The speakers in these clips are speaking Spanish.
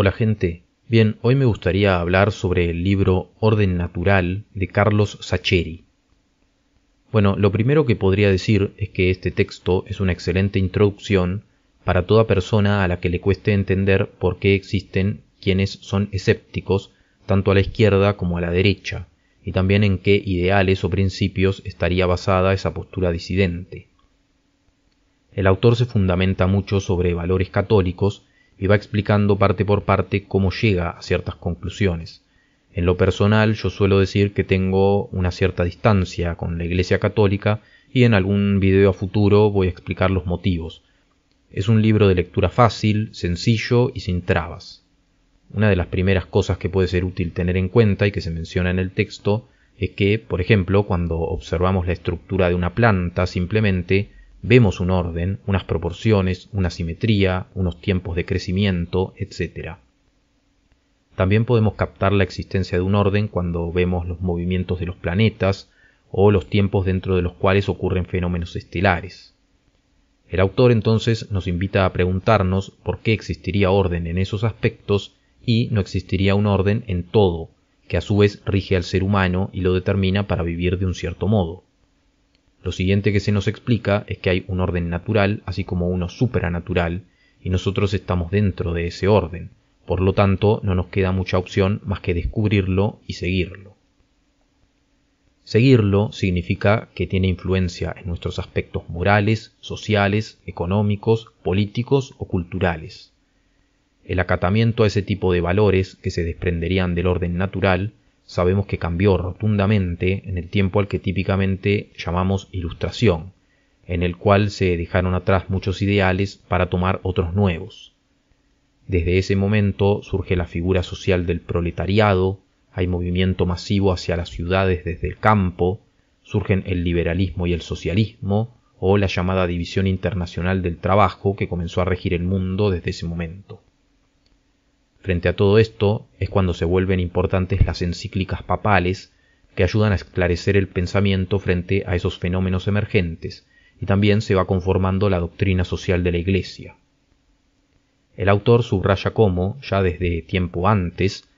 Hola gente, bien, hoy me gustaría hablar sobre el libro Orden Natural de Carlos Sacheri. Bueno, lo primero que podría decir es que este texto es una excelente introducción para toda persona a la que le cueste entender por qué existen quienes son escépticos tanto a la izquierda como a la derecha, y también en qué ideales o principios estaría basada esa postura disidente. El autor se fundamenta mucho sobre valores católicos y va explicando parte por parte cómo llega a ciertas conclusiones. En lo personal, yo suelo decir que tengo una cierta distancia con la Iglesia Católica y en algún video a futuro voy a explicar los motivos. Es un libro de lectura fácil, sencillo y sin trabas. Una de las primeras cosas que puede ser útil tener en cuenta y que se menciona en el texto es que, por ejemplo, cuando observamos la estructura de una planta, simplemente vemos un orden, unas proporciones, una simetría, unos tiempos de crecimiento, etc. También podemos captar la existencia de un orden cuando vemos los movimientos de los planetas o los tiempos dentro de los cuales ocurren fenómenos estelares. El autor entonces nos invita a preguntarnos por qué existiría orden en esos aspectos y no existiría un orden en todo, que a su vez rige al ser humano y lo determina para vivir de un cierto modo. Lo siguiente que se nos explica es que hay un orden natural, así como uno supranatural, y nosotros estamos dentro de ese orden. Por lo tanto, no nos queda mucha opción más que descubrirlo y seguirlo. Seguirlo significa que tiene influencia en nuestros aspectos morales, sociales, económicos, políticos o culturales. El acatamiento a ese tipo de valores que se desprenderían del orden natural sabemos que cambió rotundamente en el tiempo al que típicamente llamamos Ilustración, en el cual se dejaron atrás muchos ideales para tomar otros nuevos. Desde ese momento surge la figura social del proletariado, hay movimiento masivo hacia las ciudades desde el campo, surgen el liberalismo y el socialismo, o la llamada división internacional del trabajo que comenzó a regir el mundo desde ese momento. Frente a todo esto es cuando se vuelven importantes las encíclicas papales que ayudan a esclarecer el pensamiento frente a esos fenómenos emergentes, y también se va conformando la doctrina social de la Iglesia. El autor subraya cómo, ya desde tiempo antes,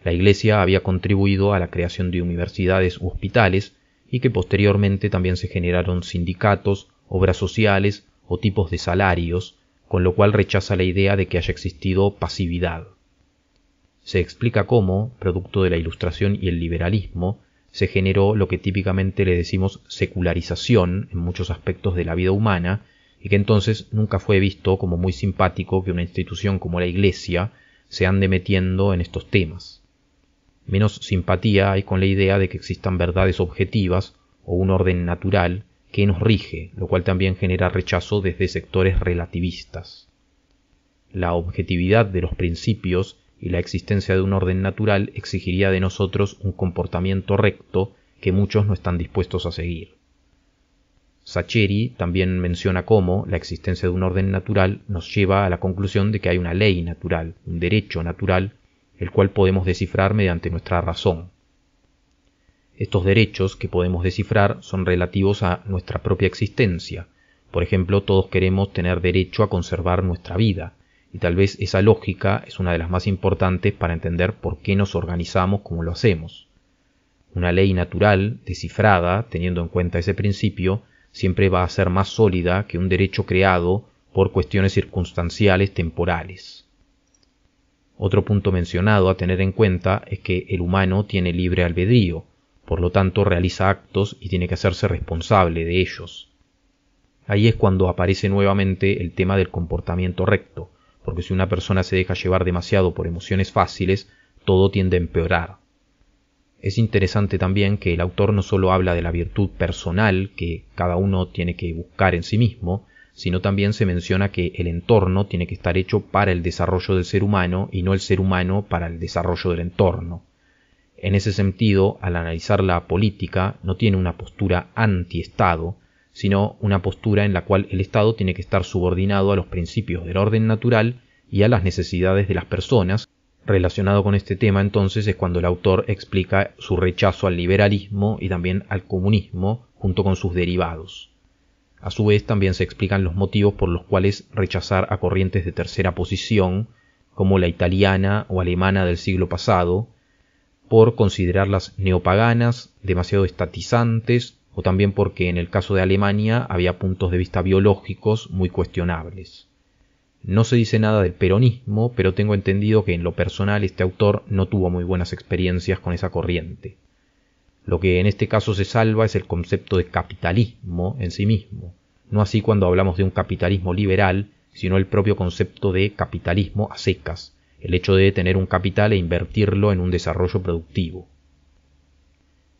la Iglesia había contribuido a la creación de universidades u hospitales y que posteriormente también se generaron sindicatos, obras sociales o tipos de salarios, con lo cual rechaza la idea de que haya existido pasividad. Se explica cómo, producto de la Ilustración y el liberalismo, se generó lo que típicamente le decimos secularización en muchos aspectos de la vida humana y que entonces nunca fue visto como muy simpático que una institución como la Iglesia se ande metiendo en estos temas. Menos simpatía hay con la idea de que existan verdades objetivas o un orden natural que nos rige, lo cual también genera rechazo desde sectores relativistas. La objetividad de los principios y la existencia de un orden natural exigiría de nosotros un comportamiento recto que muchos no están dispuestos a seguir. Sacheri también menciona cómo la existencia de un orden natural nos lleva a la conclusión de que hay una ley natural, un derecho natural, el cual podemos descifrar mediante nuestra razón. Estos derechos que podemos descifrar son relativos a nuestra propia existencia. Por ejemplo, todos queremos tener derecho a conservar nuestra vida, y tal vez esa lógica es una de las más importantes para entender por qué nos organizamos como lo hacemos. Una ley natural, descifrada, teniendo en cuenta ese principio, siempre va a ser más sólida que un derecho creado por cuestiones circunstanciales temporales. Otro punto mencionado a tener en cuenta es que el humano tiene libre albedrío, por lo tanto realiza actos y tiene que hacerse responsable de ellos. Ahí es cuando aparece nuevamente el tema del comportamiento recto, porque si una persona se deja llevar demasiado por emociones fáciles, todo tiende a empeorar. Es interesante también que el autor no solo habla de la virtud personal que cada uno tiene que buscar en sí mismo, sino también se menciona que el entorno tiene que estar hecho para el desarrollo del ser humano y no el ser humano para el desarrollo del entorno. En ese sentido, al analizar la política, no tiene una postura anti-Estado, sino una postura en la cual el Estado tiene que estar subordinado a los principios del orden natural y a las necesidades de las personas. Relacionado con este tema, entonces, es cuando el autor explica su rechazo al liberalismo y también al comunismo, junto con sus derivados. A su vez, también se explican los motivos por los cuales rechazar a corrientes de tercera posición, como la italiana o alemana del siglo pasado, por considerarlas neopaganas, demasiado estatizantes, o también porque en el caso de Alemania había puntos de vista biológicos muy cuestionables. No se dice nada del peronismo, pero tengo entendido que en lo personal este autor no tuvo muy buenas experiencias con esa corriente. Lo que en este caso se salva es el concepto de capitalismo en sí mismo, no así cuando hablamos de un capitalismo liberal, sino el propio concepto de capitalismo a secas, el hecho de tener un capital e invertirlo en un desarrollo productivo.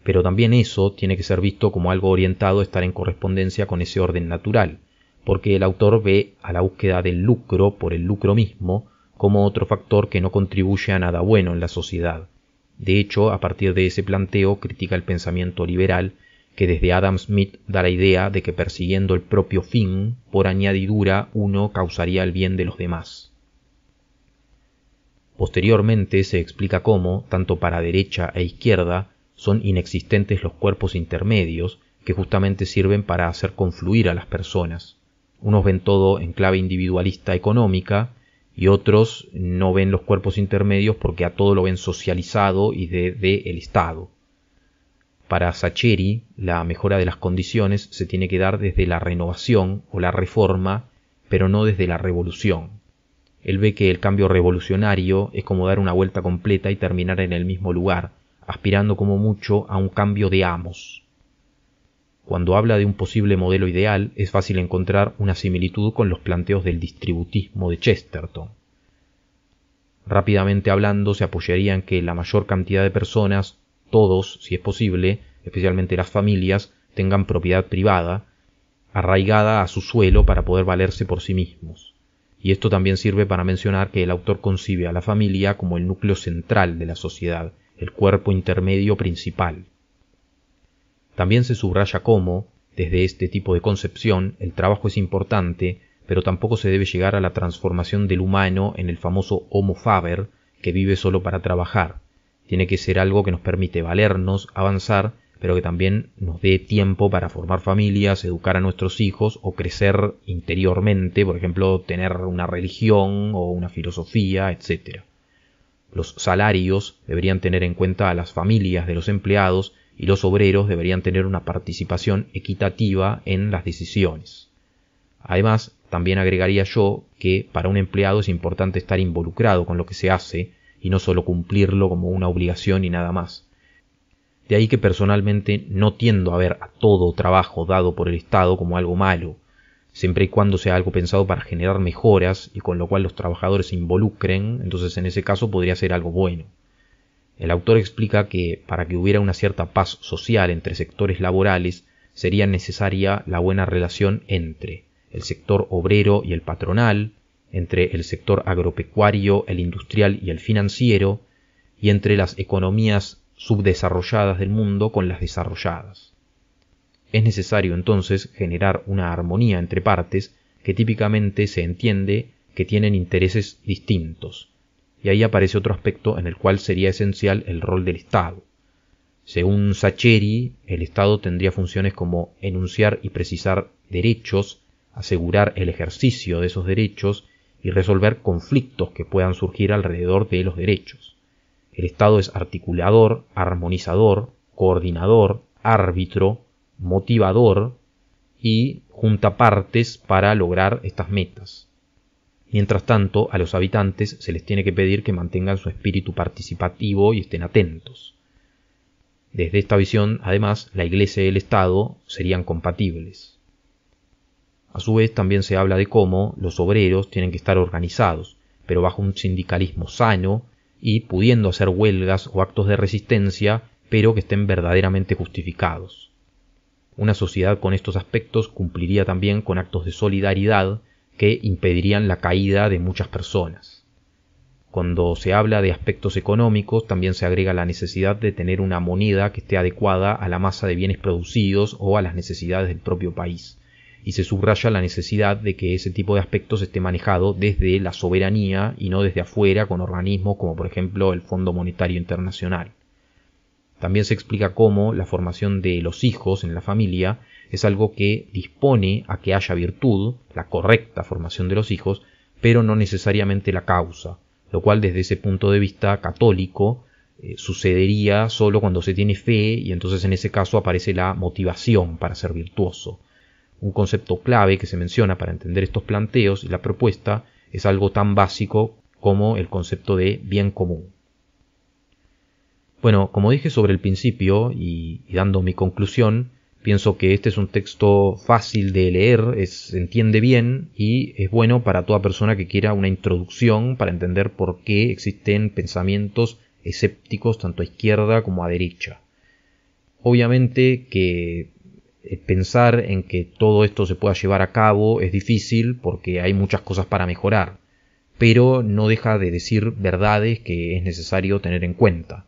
Pero también eso tiene que ser visto como algo orientado a estar en correspondencia con ese orden natural, porque el autor ve a la búsqueda del lucro por el lucro mismo como otro factor que no contribuye a nada bueno en la sociedad. De hecho, a partir de ese planteo critica el pensamiento liberal, que desde Adam Smith da la idea de que persiguiendo el propio fin, por añadidura uno causaría el bien de los demás. Posteriormente se explica cómo, tanto para derecha e izquierda, son inexistentes los cuerpos intermedios que justamente sirven para hacer confluir a las personas. Unos ven todo en clave individualista económica y otros no ven los cuerpos intermedios porque a todo lo ven socializado y desde el Estado. Para Sacheri, la mejora de las condiciones se tiene que dar desde la renovación o la reforma, pero no desde la revolución. Él ve que el cambio revolucionario es como dar una vuelta completa y terminar en el mismo lugar, aspirando como mucho a un cambio de amos. Cuando habla de un posible modelo ideal, es fácil encontrar una similitud con los planteos del distributismo de Chesterton. Rápidamente hablando, se apoyaría en que la mayor cantidad de personas, todos, si es posible, especialmente las familias, tengan propiedad privada, arraigada a su suelo para poder valerse por sí mismos. Y esto también sirve para mencionar que el autor concibe a la familia como el núcleo central de la sociedad, el cuerpo intermedio principal. También se subraya cómo, desde este tipo de concepción, el trabajo es importante, pero tampoco se debe llegar a la transformación del humano en el famoso Homo faber, que vive solo para trabajar. Tiene que ser algo que nos permite valernos, avanzar, pero que también nos dé tiempo para formar familias, educar a nuestros hijos o crecer interiormente, por ejemplo, tener una religión o una filosofía, etc. Los salarios deberían tener en cuenta a las familias de los empleados y los obreros deberían tener una participación equitativa en las decisiones. Además, también agregaría yo que para un empleado es importante estar involucrado con lo que se hace y no solo cumplirlo como una obligación y nada más. De ahí que personalmente no tiendo a ver a todo trabajo dado por el Estado como algo malo, siempre y cuando sea algo pensado para generar mejoras y con lo cual los trabajadores se involucren, entonces en ese caso podría ser algo bueno. El autor explica que para que hubiera una cierta paz social entre sectores laborales sería necesaria la buena relación entre el sector obrero y el patronal, entre el sector agropecuario, el industrial y el financiero, y entre las economías subdesarrolladas del mundo con las desarrolladas. Es necesario entonces generar una armonía entre partes que típicamente se entiende que tienen intereses distintos, y ahí aparece otro aspecto en el cual sería esencial el rol del Estado. Según Sacheri, el Estado tendría funciones como enunciar y precisar derechos, asegurar el ejercicio de esos derechos y resolver conflictos que puedan surgir alrededor de los derechos. El Estado es articulador, armonizador, coordinador, árbitro, motivador y junta partes para lograr estas metas. Mientras tanto, a los habitantes se les tiene que pedir que mantengan su espíritu participativo y estén atentos. Desde esta visión, además, la Iglesia y el Estado serían compatibles. A su vez, también se habla de cómo los obreros tienen que estar organizados, pero bajo un sindicalismo sano y pudiendo hacer huelgas o actos de resistencia, pero que estén verdaderamente justificados. Una sociedad con estos aspectos cumpliría también con actos de solidaridad que impedirían la caída de muchas personas. Cuando se habla de aspectos económicos, también se agrega la necesidad de tener una moneda que esté adecuada a la masa de bienes producidos o a las necesidades del propio país, y se subraya la necesidad de que ese tipo de aspectos esté manejado desde la soberanía y no desde afuera con organismos como por ejemplo el Fondo Monetario Internacional. También se explica cómo la formación de los hijos en la familia es algo que dispone a que haya virtud, la correcta formación de los hijos, pero no necesariamente la causa, lo cual desde ese punto de vista católico sucedería solo cuando se tiene fe, y entonces en ese caso aparece la motivación para ser virtuoso. Un concepto clave que se menciona para entender estos planteos y la propuesta es algo tan básico como el concepto de bien común. Bueno, como dije sobre el principio y dando mi conclusión, pienso que este es un texto fácil de leer, se entiende bien y es bueno para toda persona que quiera una introducción para entender por qué existen pensamientos escépticos tanto a izquierda como a derecha. Obviamente que pensar en que todo esto se pueda llevar a cabo es difícil porque hay muchas cosas para mejorar, pero no deja de decir verdades que es necesario tener en cuenta.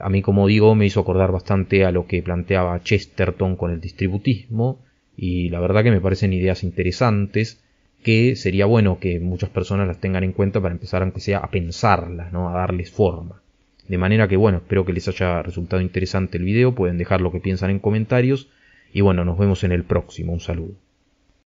A mí, como digo, me hizo acordar bastante a lo que planteaba Chesterton con el distributismo, y la verdad que me parecen ideas interesantes que sería bueno que muchas personas las tengan en cuenta para empezar, aunque sea, a pensarlas, ¿no? A darles forma. De manera que, bueno, espero que les haya resultado interesante el video, pueden dejar lo que piensan en comentarios, y bueno, nos vemos en el próximo. Un saludo.